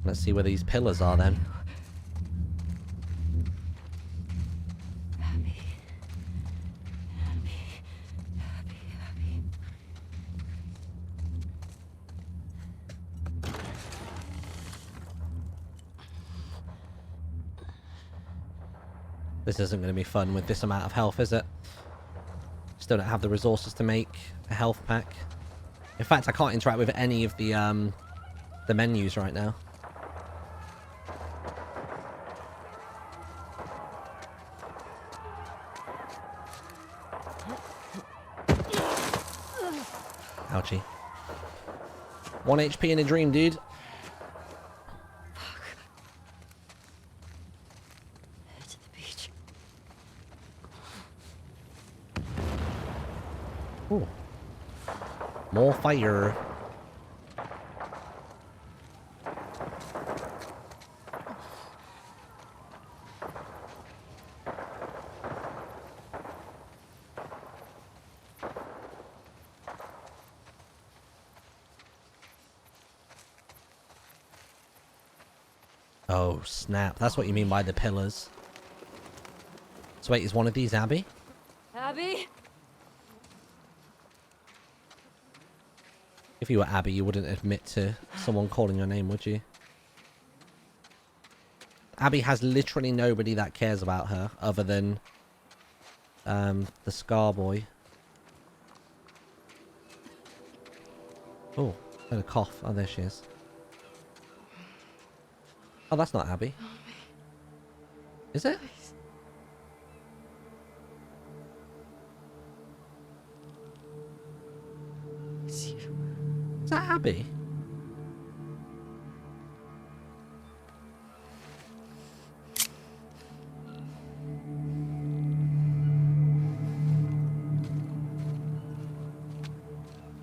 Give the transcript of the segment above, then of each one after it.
Let's see where these pillars are then. This isn't going to be fun with this amount of health, is it? Still don't have the resources to make a health pack. In fact, I can't interact with any of the menus right now. Ouchie. 1 HP in a dream, dude. Ooh. More fire. Oh, snap. That's what you mean by the pillars. So wait, is one of these Abby? Abby? If you were Abby, you wouldn't admit to someone calling your name, would you? Abby has literally nobody that cares about her other than the Scar boy. Oh, and a cough. Oh, there she is. Oh, that's not Abby. Is it? It's you. Is that Abby?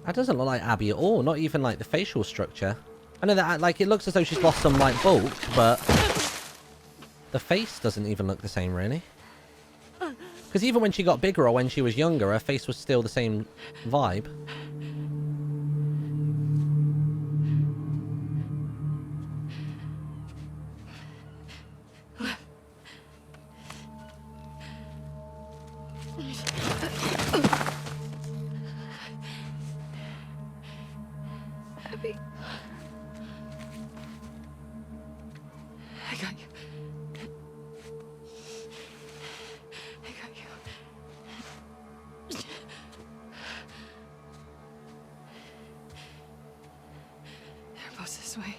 That doesn't look like Abby at all. Not even like the facial structure. I know that like it looks as though she's lost some like bulk, but the face doesn't even look the same really. Because even when she got bigger or when she was younger, her face was still the same vibe. Abby. I got you. I got you. They're both this way.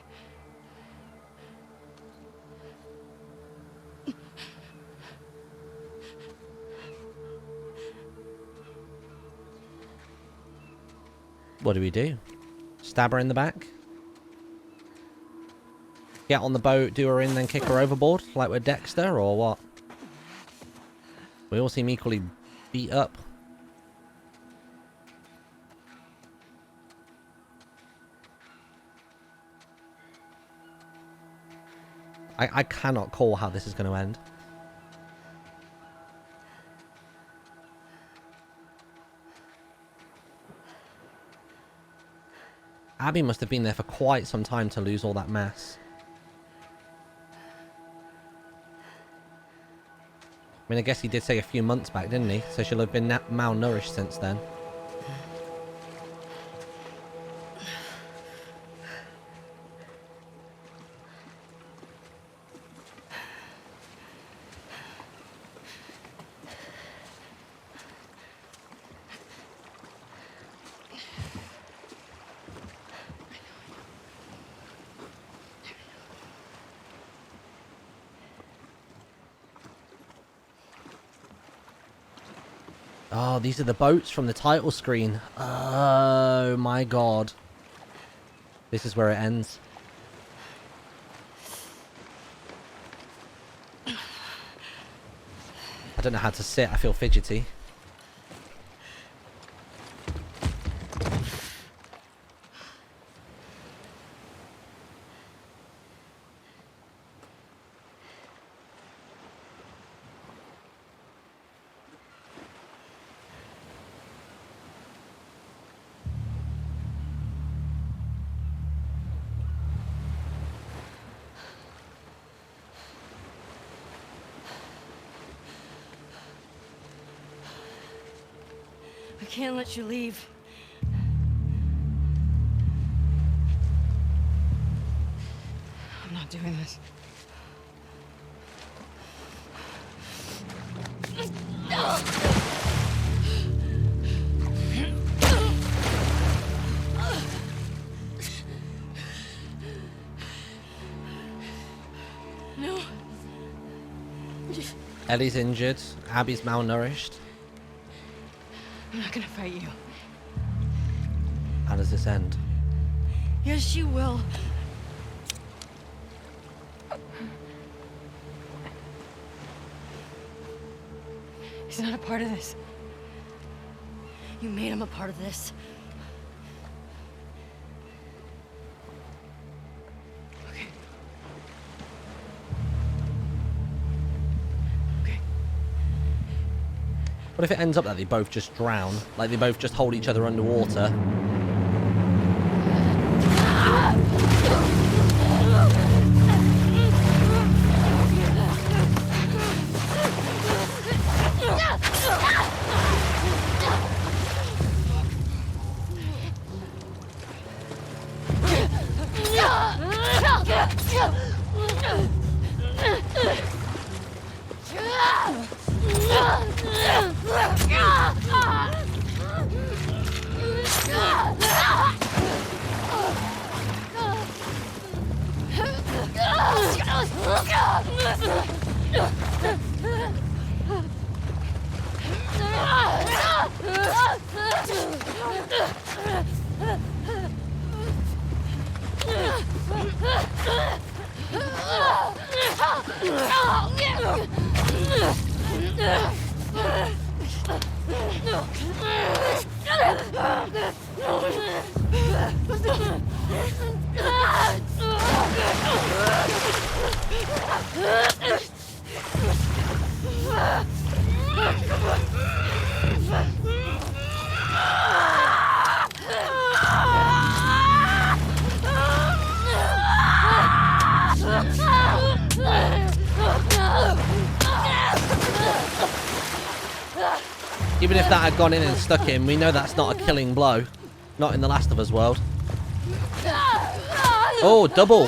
What do we do? Stab her in the back? Get on the boat, do her in, then kick her overboard? Like we're Dexter, or what? We all seem equally beat up. I cannot call how this is going to end. Abby must have been there for quite some time to lose all that mass. I mean, I guess he did say a few months back, didn't he? So she'll have been malnourished since then. Oh, these are the boats from the title screen. Oh my god. This is where it ends. I don't know how to sit. I feel fidgety. can't let you leave. I'm not doing this. No. Ellie's injured. Abby's malnourished. I'm not gonna fight you. How does this end? Yes, you will. He's not a part of this. You made him a part of this. Okay. Okay. What if it ends up that they both just drown? Like they both just hold each other underwater? Even if that had gone in and stuck him, we know that's not a killing blow. Not in the Last of Us world. Oh, double.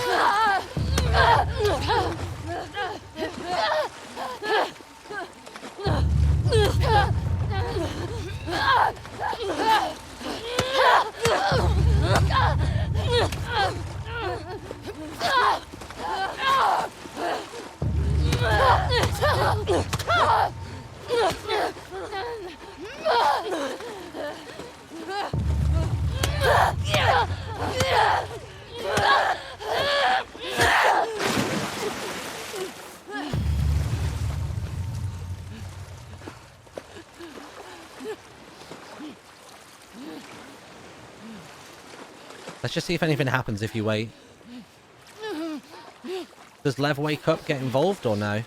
Let's just see if anything happens if you wait. Does Lev wake up, get involved, or no?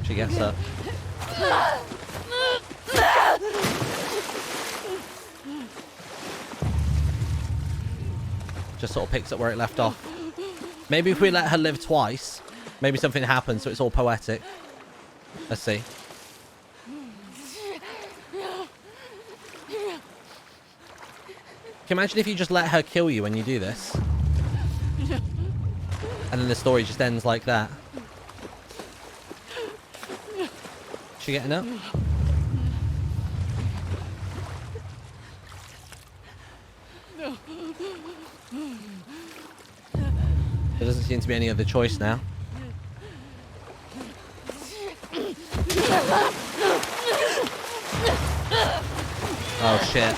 She gets up. Just sort of picks up where it left off. Maybe if we let her live twice, maybe something happens so it's all poetic. Let's see. Can you imagine if you just let her kill you when you do this? And then the story just ends like that. She getting up? There doesn't seem to be any other choice now. Oh shit.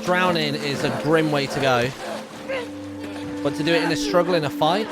Drowning is a grim way to go, but to do it in a struggle in a fight.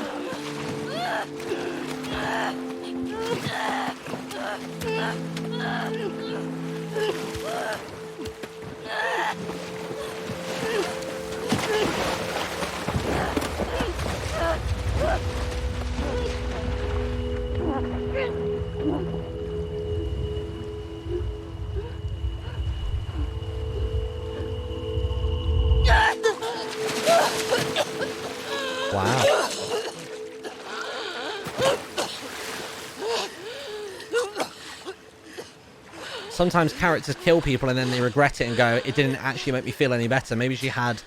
sometimes characters kill people and then they regret it and go, it didn't actually make me feel any better. Maybe she had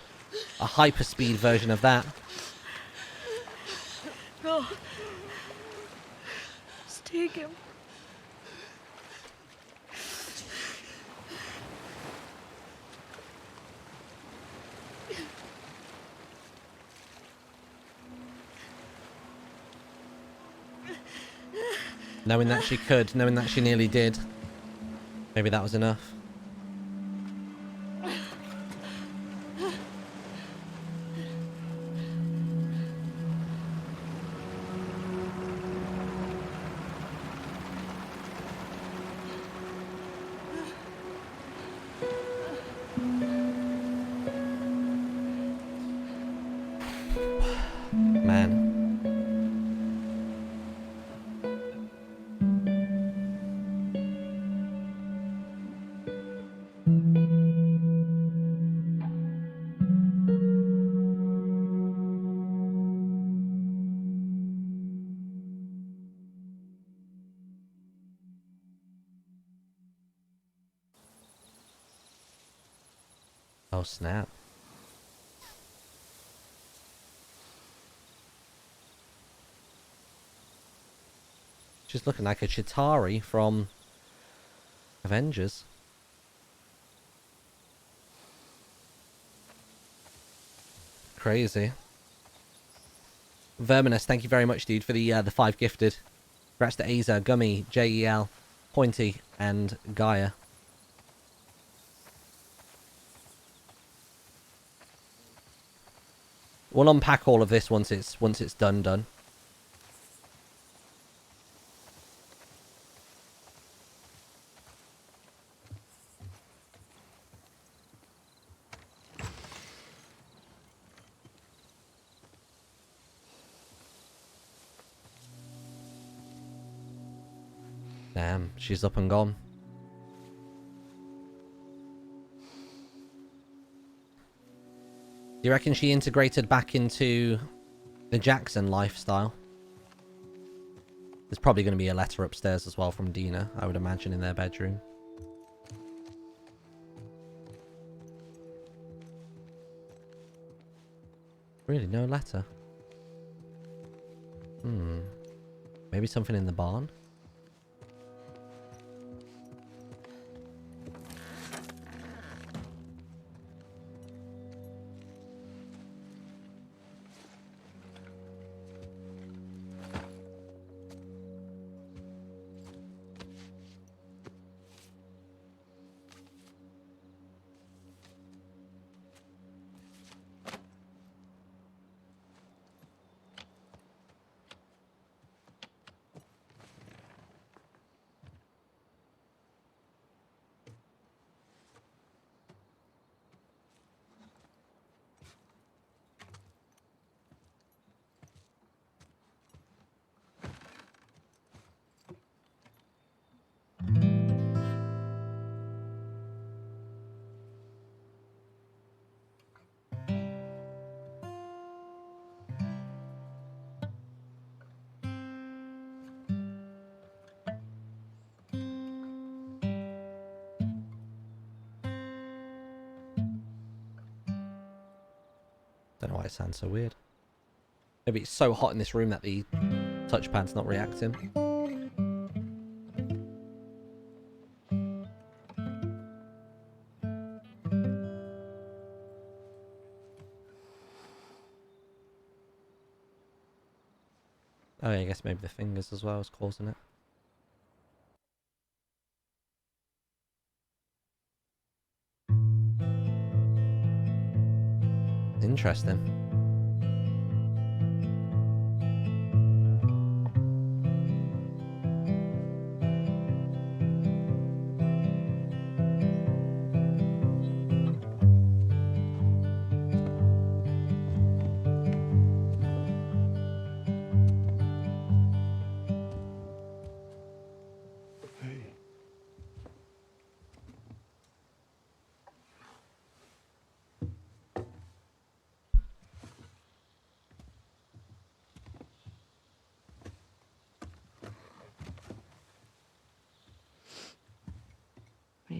a hyperspeed version of that. No. Just take him. Knowing that she could, knowing that she nearly did. Maybe that was enough. Man. Oh, snap. She's looking like a Chitauri from Avengers. Crazy. Verminous, thank you very much, dude, for the 5 gifted. Congrats to Aza, Gummy, JEL, Pointy, and Gaia. We'll unpack all of this once it's done. Damn, she's up and gone. Do you reckon she integrated back into the Jackson lifestyle? There's probably going to be a letter upstairs as well from Dina, I would imagine, in their bedroom. Really, no letter? Maybe something in the barn? Don't know why it sounds so weird. Maybe it's so hot in this room that the touchpad's not reacting. Oh yeah, I guess maybe the fingers as well is causing it. Interesting.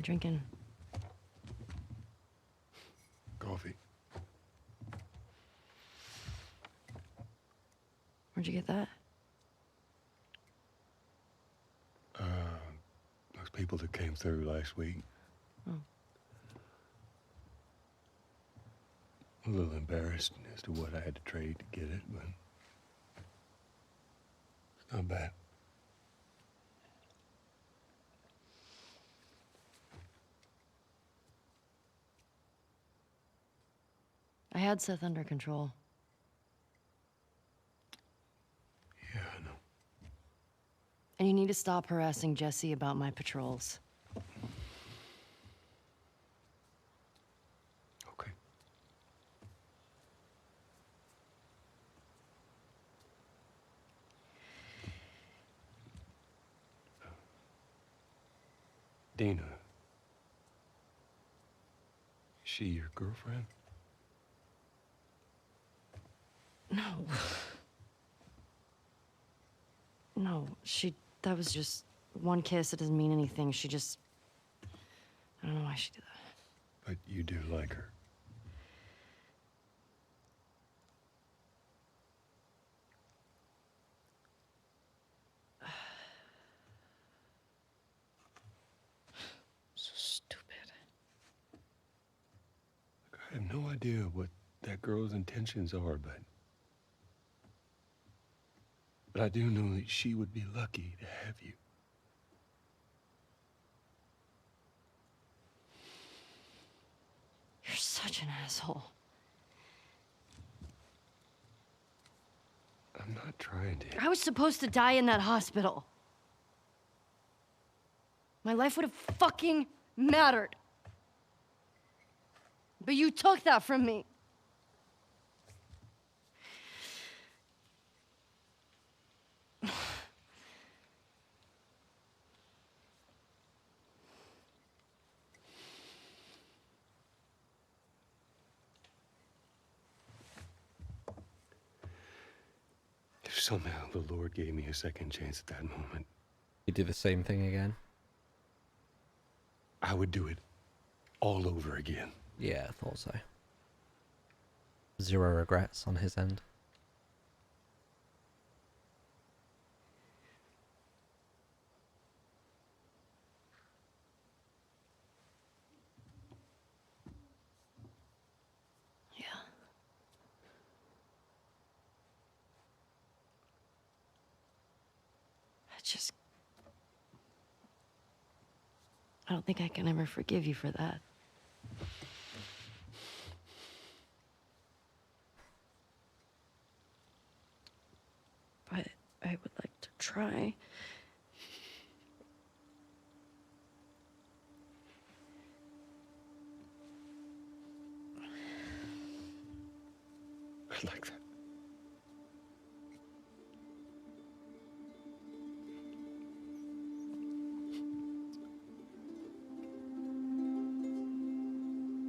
drinking? Coffee. Where'd you get that? Those people that came through last week. Oh. A little embarrassed as to what I had to trade to get it, but it's not bad. I had Seth under control. Yeah, I know. And you need to stop harassing Jesse about my patrols. Okay. Dina. Is she your girlfriend? No. No, that was just one kiss. It doesn't mean anything. I don't know why she did that. But you do like her. So stupid. Look, I have no idea what that girl's intentions are, but I do know that she would be lucky to have you. You're such an asshole. I'm not trying to. I was supposed to die in that hospital. My life would have fucking mattered. But you took that from me. If somehow the Lord gave me a second chance at that moment, You do the same thing again. I would do it all over again. Yeah, I thought so. Zero regrets on his end. Yeah. I don't think I can ever forgive you for that. But I would like to try. I'd like that.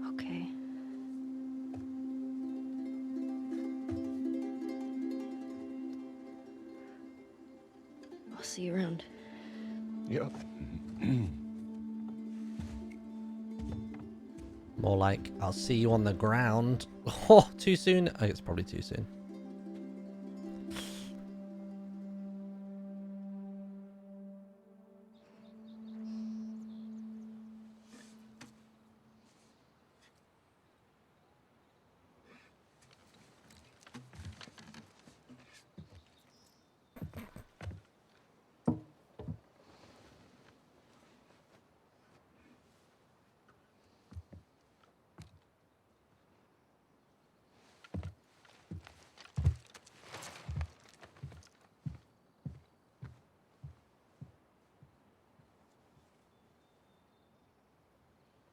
Okay. I'll see you around. Yep. More like, I'll see you on the ground. Oh, too soon? Oh, it's probably too soon.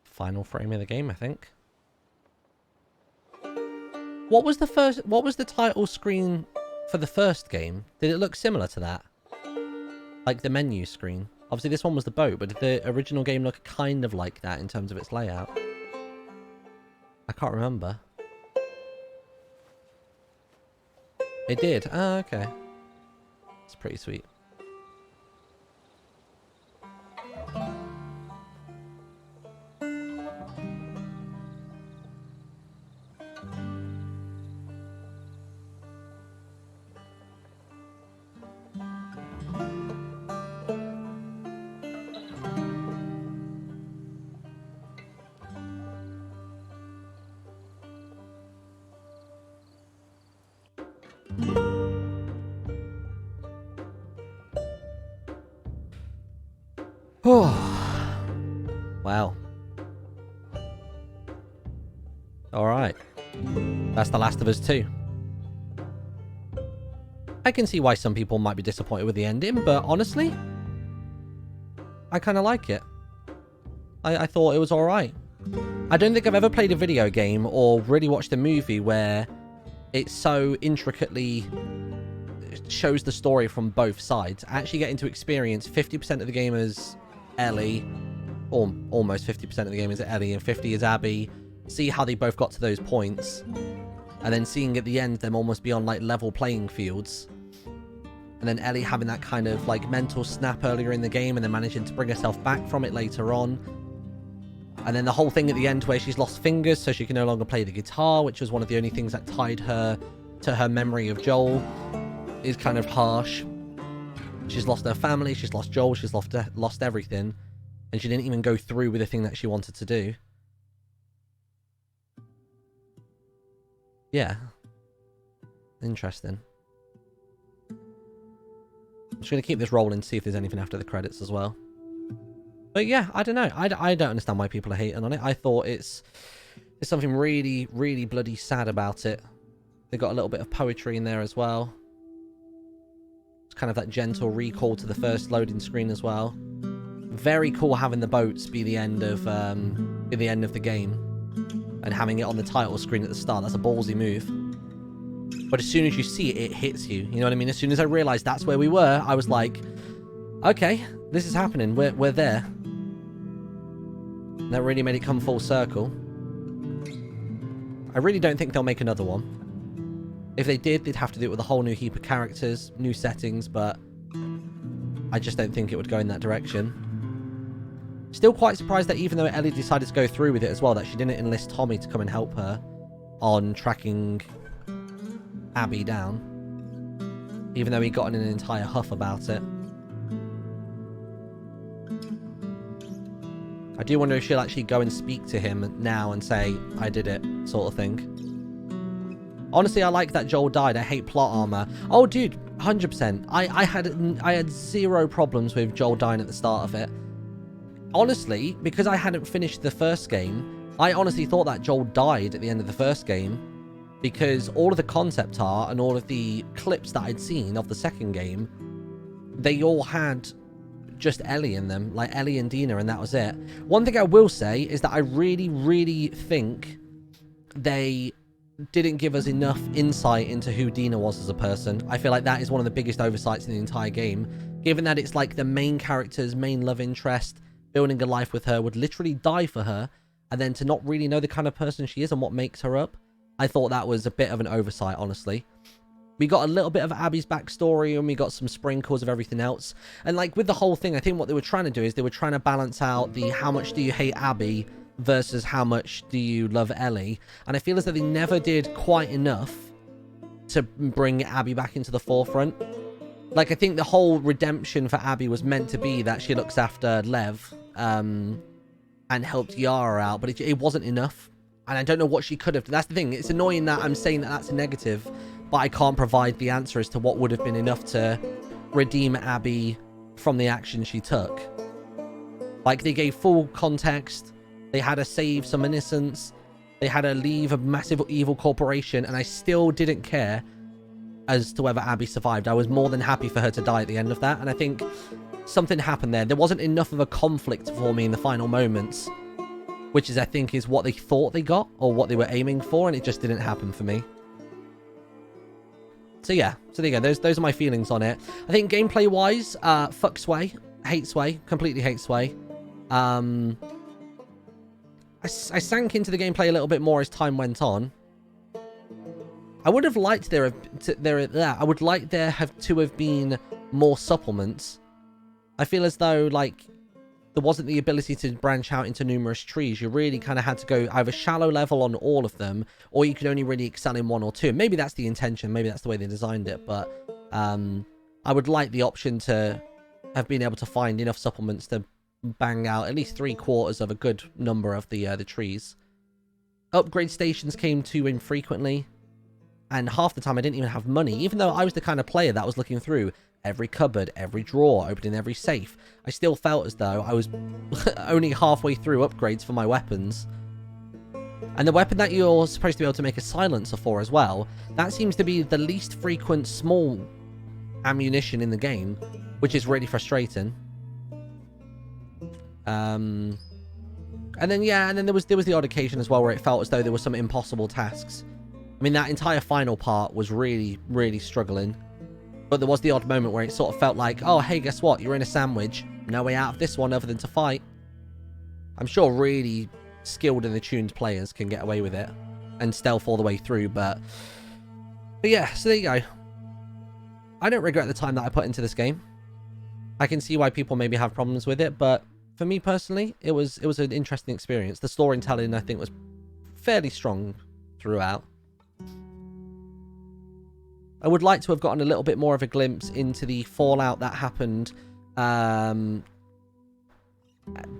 Final frame of the game, I think. What was the title screen for the first game? Did it look similar to that? Like the menu screen? Obviously this one was the boat, but did the original game look kind of like that in terms of its layout? I can't remember. It did? Oh, okay. It's pretty sweet. Wow. Alright. That's The Last of Us 2. I can see why some people might be disappointed with the ending, but honestly, I kind of like it. I thought it was alright. I don't think I've ever played a video game or really watched a movie where it so intricately shows the story from both sides. Actually getting to experience 50% of the game as Ellie, or almost 50% of the game is Ellie, and 50 is Abby. See how they both got to those points, and then seeing at the end them almost be on like level playing fields, and then Ellie having that kind of like mental snap earlier in the game and then managing to bring herself back from it later on, and then the whole thing at the end where she's lost fingers so she can no longer play the guitar, which was one of the only things that tied her to her memory of Joel, is kind of harsh. She's lost her family, she's lost Joel, she's lost everything, and she didn't even go through with the thing that she wanted to do. Yeah. Interesting. I'm just going to keep this rolling to see if there's anything after the credits as well. But yeah, I don't know. I don't understand why people are hating on it. I thought there's something really, really bloody sad about it. They got a little bit of poetry in there as well. It's kind of that gentle recall to the first loading screen as well. Very cool having the boats be the end of the game. And having it on the title screen at the start. That's a ballsy move. But as soon as you see it, it hits you. You know what I mean? As soon as I realized that's where we were, I was like, okay, this is happening. We're there. And that really made it come full circle. I really don't think they'll make another one. If they did, they'd have to do it with a whole new heap of characters, new settings, but I just don't think it would go in that direction. Still quite surprised that even though Ellie decided to go through with it as well, that she didn't enlist Tommy to come and help her on tracking Abby down. Even though he got in an entire huff about it. I do wonder if she'll actually go and speak to him now and say, I did it, sort of thing. Honestly, I like that Joel died. I hate plot armor. Oh, dude, 100%. I had zero problems with Joel dying at the start of it. Honestly, because I hadn't finished the first game, I honestly thought that Joel died at the end of the first game, because all of the concept art and all of the clips that I'd seen of the second game, they all had just Ellie in them, like Ellie and Dina, and that was it. One thing I will say is that I really, really think they didn't give us enough insight into who Dina was as a person. I feel like that is one of the biggest oversights in the entire game, given that it's like the main character's main love interest. Building a life with her, would literally die for her, and then to not really know the kind of person she is and what makes her up. I thought that was a bit of an oversight, honestly. We got a little bit of Abby's backstory, and we got some sprinkles of everything else. And like with the whole thing, I think what they were trying to do is they were trying to balance out the how much do you hate Abby versus how much do you love Ellie. And I feel as though they never did quite enough to bring Abby back into the forefront. Like, I think the whole redemption for Abby was meant to be that she looks after Lev and helped Yara out, but it wasn't enough. And I don't know what she could have done. That's the thing. It's annoying that I'm saying that that's a negative, but I can't provide the answer as to what would have been enough to redeem Abby from the action she took. Like, they gave full context. They had her save some innocents. They had her leave a massive evil corporation, and I still didn't care as to whether Abby survived. I was more than happy for her to die at the end of that, and I think something happened there. There wasn't enough of a conflict for me in the final moments, which is, I think, is what they thought they got, or what they were aiming for, and it just didn't happen for me. So yeah, so there you go. Those are my feelings on it. I think gameplay-wise, fuck Sway. Hate Sway. Completely hate Sway. I sank into the gameplay a little bit more as time went on. I would have liked there to have been more supplements. I feel as though, like, there wasn't the ability to branch out into numerous trees. You really kind of had to go either shallow level on all of them, or you could only really excel in one or two. Maybe that's the intention. Maybe that's the way they designed it. But I would like the option to have been able to find enough supplements to bang out at least 3/4 of a good number of the trees. Upgrade stations came too infrequently. And half the time I didn't even have money, even though I was the kind of player that was looking through every cupboard, every drawer, opening every safe. I still felt as though I was only halfway through upgrades for my weapons. And the weapon that you're supposed to be able to make a silencer for as well, that seems to be the least frequent small ammunition in the game, which is really frustrating. And then there was the odd occasion as well where it felt as though there were some impossible tasks. I mean, that entire final part was really, really struggling. But there was the odd moment where it sort of felt like, oh, hey, guess what? You're in a sandwich. No way out of this one other than to fight. I'm sure really skilled and attuned players can get away with it and stealth all the way through, but yeah, so there you go. I don't regret the time that I put into this game. I can see why people maybe have problems with it, but for me personally, it was an interesting experience. The storytelling, I think, was fairly strong throughout. I would like to have gotten a little bit more of a glimpse into the fallout that happened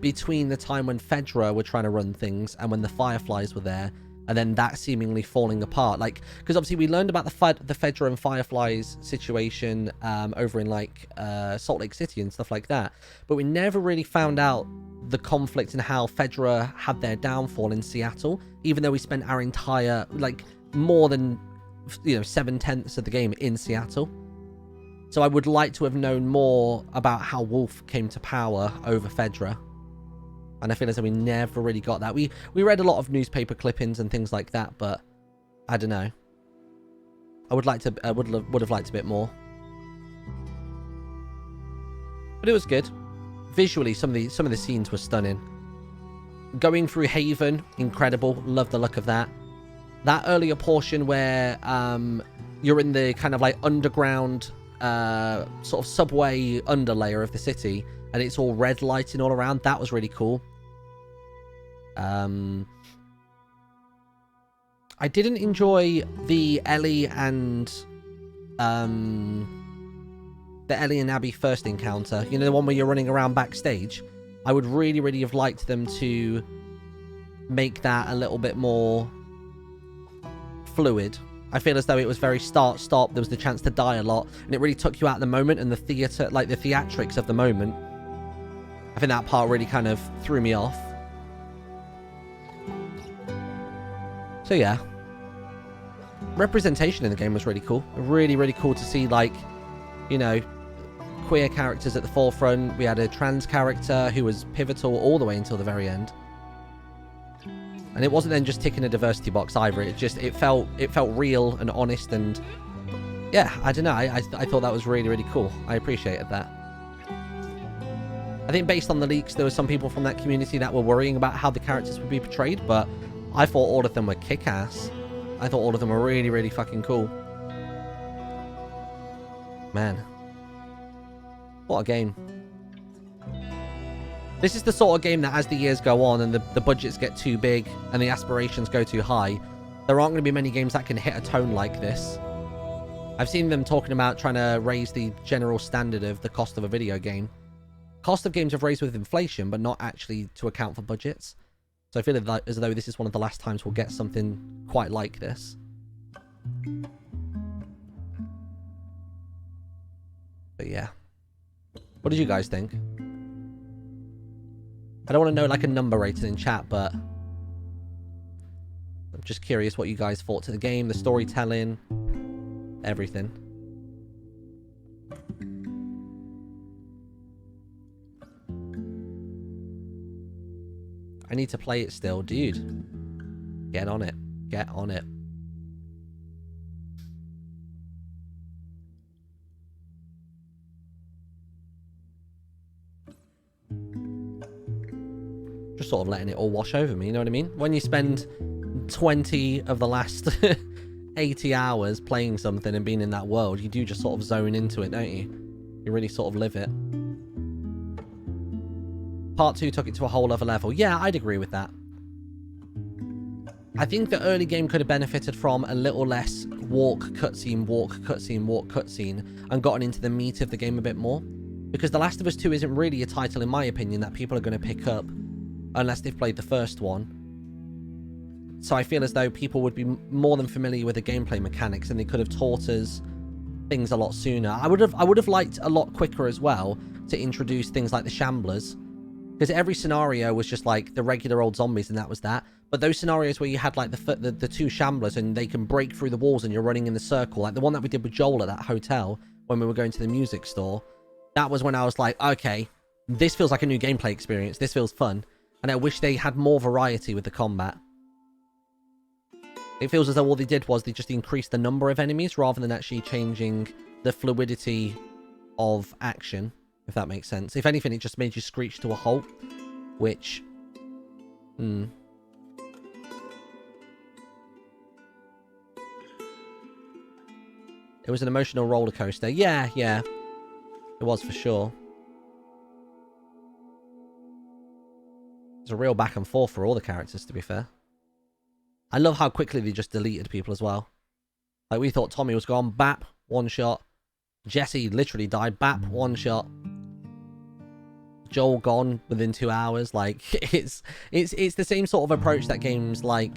between the time when Fedra were trying to run things and when the Fireflies were there, and then that seemingly falling apart. Like, because obviously we learned about the Fedra and Fireflies situation over in like Salt Lake City and stuff like that, but we never really found out the conflict and how Fedra had their downfall in Seattle, even though we spent our entire, like, more than 7/10 of the game in Seattle. So I would like to have known more about how Wolf came to power over Fedra. And I feel as though we never really got that. We read a lot of newspaper clippings and things like that, but I don't know. I would have liked a bit more. But it was good. Visually, some of the scenes were stunning. Going through Haven, incredible. Love the look of that. That earlier portion where you're in the kind of like underground sort of subway underlayer of the city, and it's all red lighting all around. That was really cool. I didn't enjoy the Ellie and Abby first encounter. You know, the one where you're running around backstage. I would really, really have liked them to make that a little bit more fluid. I feel as though it was very start-stop. There was the chance to die a lot, and it really took you out of the moment and the theatre, like the theatrics of the moment. I think that part really kind of threw me off. So yeah. Representation in the game was really cool. Really, really cool to see, like, you know, queer characters at the forefront. We had a trans character who was pivotal all the way until the very end. And it wasn't then just ticking a diversity box either. It felt real and honest, and yeah, I don't know. I thought that was really, really cool. I appreciated that. I think based on the leaks, there were some people from that community that were worrying about how the characters would be portrayed, but I thought all of them were kick-ass. I thought all of them were really, really fucking cool. Man. What a game. This is the sort of game that as the years go on and the budgets get too big and the aspirations go too high, there aren't going to be many games that can hit a tone like this. I've seen them talking about trying to raise the general standard of the cost of a video game. Cost of games have raised with inflation, but not actually to account for budgets. So I feel as though this is one of the last times we'll get something quite like this. But yeah. What did you guys think? I don't want to know like a number rated in chat, but I'm just curious what you guys thought to the game, the storytelling, everything. I need to play it still, dude. Get on it. Get on it. Just sort of letting it all wash over me, you know what I mean? When you spend 20 of the last 80 hours playing something and being in that world, you do just sort of zone into it, don't you? You really sort of live it. Part 2 took it to a whole other level. Yeah, I'd agree with that. I think the early game could have benefited from a little less walk, cutscene, walk, cutscene, walk, cutscene, and gotten into the meat of the game a bit more. Because The Last of Us 2 isn't really a title, in my opinion, that people are going to pick up unless they've played the first one. So I feel as though people would be more than familiar with the gameplay mechanics, and they could have taught us things a lot sooner. I would have liked a lot quicker as well to introduce things like the Shamblers, because every scenario was just like the regular old zombies and that was that. But those scenarios where you had like the two Shamblers and they can break through the walls and you're running in the circle, like the one that we did with Joel at that hotel when we were going to the music store, that was when I was like, okay, this feels like a new gameplay experience. This feels fun. And I wish they had more variety with the combat. It feels as though all they did was they just increased the number of enemies rather than actually changing the fluidity of action, if that makes sense. If anything, it just made you screech to a halt, which... It was an emotional roller coaster. Yeah. It was for sure. It's a real back and forth for all the characters, to be fair. I love how quickly they just deleted people as well. Like, we thought Tommy was gone, bap, one shot. Jesse literally died, bap, one shot. Joel gone within 2 hours. Like, it's the same sort of approach that games like,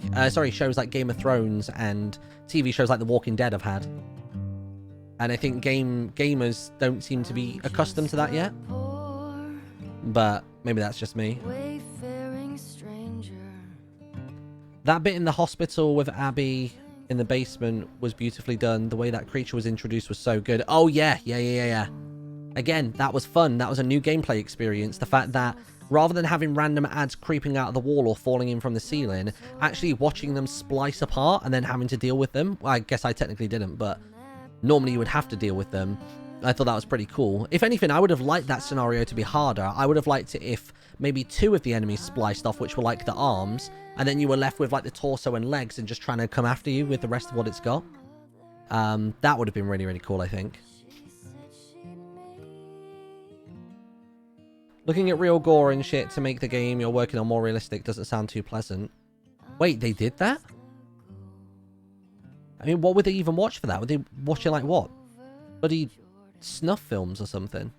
shows like Game of Thrones and TV shows like The Walking Dead have had. And I think gamers don't seem to be accustomed to that yet. But maybe that's just me. That bit in the hospital with Abby in the basement was beautifully done. The way that creature was introduced was so good. Oh, yeah. Again, that was fun. That was a new gameplay experience. The fact that rather than having random ads creeping out of the wall or falling in from the ceiling, actually watching them splice apart and then having to deal with them. Well, I guess I technically didn't, but normally you would have to deal with them. I thought that was pretty cool. If anything, I would have liked that scenario to be harder. I would have liked it if maybe 2 of the enemies spliced off, which were like the arms, and then you were left with like the torso and legs and just trying to come after you with the rest of what it's got. That would have been really, really cool, I think. Looking at real gore and shit to make the game you're working on more realistic doesn't sound too pleasant. Wait, they did that? I mean, what would they even watch for that? Would they watch it like what? Bloody snuff films or something?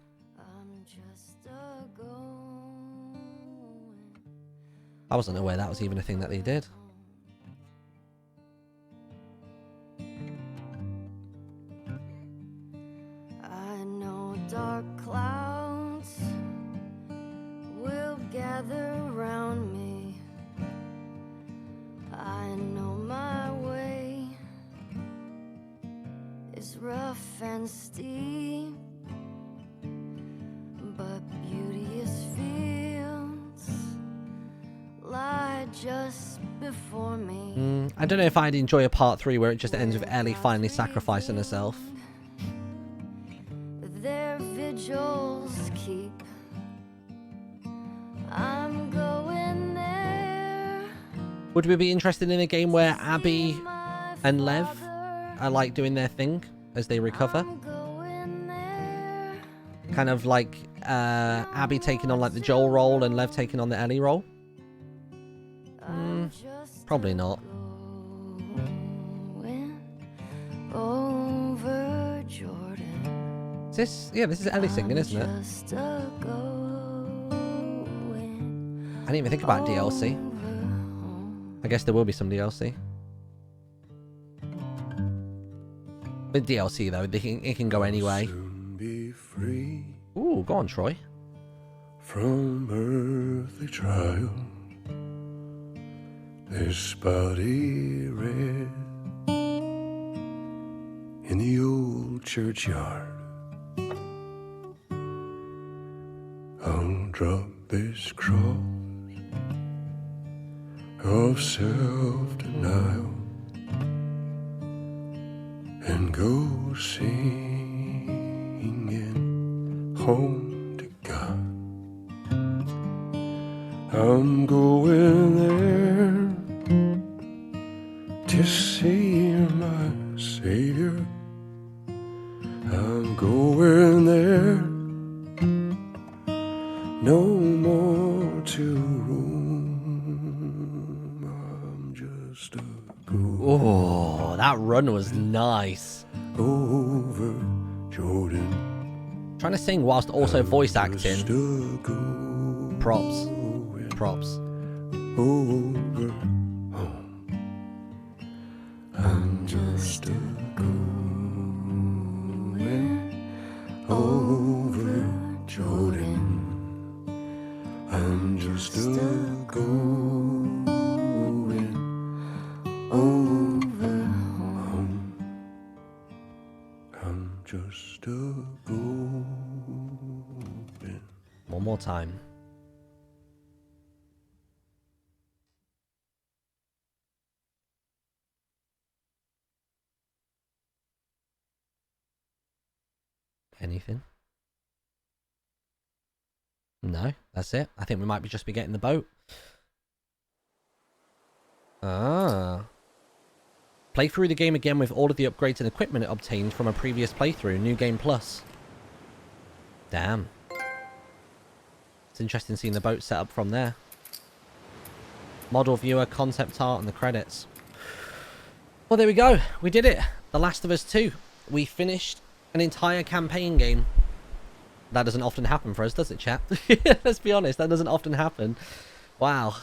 I wasn't aware that was even a thing that they did. I know dark clouds will gather around me. I know my way is rough and steep, but beauteous fields lie just before me. I don't know if I'd enjoy a part 3 where it just ends with Ellie finally sacrificing herself. Their vigils keep. I'm going there. Would we be interested in a game where Abby and Lev are like doing their thing as they recover? Kind of like Abby taking on like the Joel role and Lev taking on the Ellie role? Probably not. Is this? Yeah, this is Ellie singing, isn't it? I didn't even think about DLC. I guess there will be some DLC. With DLC though, it can go anyway. Ooh, go on, Troy. From earthly trial, this body red in the old churchyard. I'll drop this cross of self-denial and go singing home to God. I'm going there to see my Savior. I'm going there, no more to roam. I'm just a going. Oh, that run was nice. Over Jordan. Trying to sing whilst also voice acting. Props. Props. Over home. I'm just a going. just a golden. One more time. Anything? No, that's it. I think we might just be getting the boat. Ah. Play through the game again with all of the upgrades and equipment it obtained from a previous playthrough. New Game Plus. Damn. It's interesting seeing the boat set up from there. Model viewer, concept art, and the credits. Well, there we go. We did it. The Last of Us 2. We finished an entire campaign game. That doesn't often happen for us, does it, chat? Let's be honest, that doesn't often happen. Wow.